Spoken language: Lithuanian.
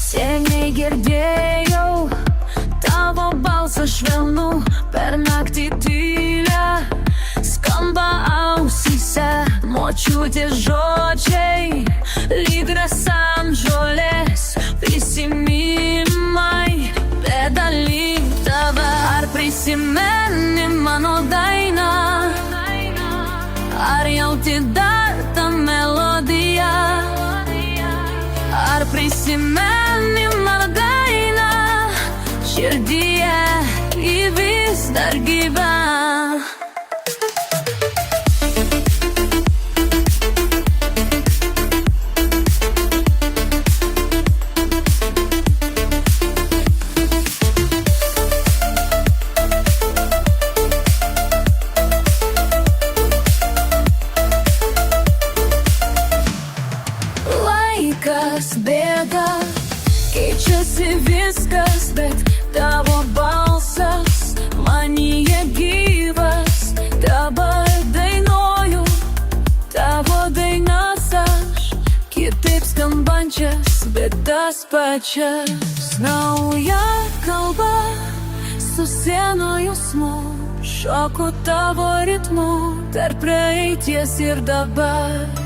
Seniai girdėjau tavo balsą švelnų, per naktį tylę skamba ausyse. Močiutės žodžiai lyg rasam žolės, prisiminimai bedalį tave. Ar prisimeni mano dainą, ar jauti dar tą melodiją? Ar prisimeni mano dainą, širdyje ji vis dar gyva? Laikas bėga, keičiasi viskas, bet tavo balsas manyje gyvas. Dabar dainuoju tavo dainas aš, kitaip skambančias, bet tas pačias. Nauja kalba su senu jausmu, šoku tavo ritmu tarp praeities ir dabar.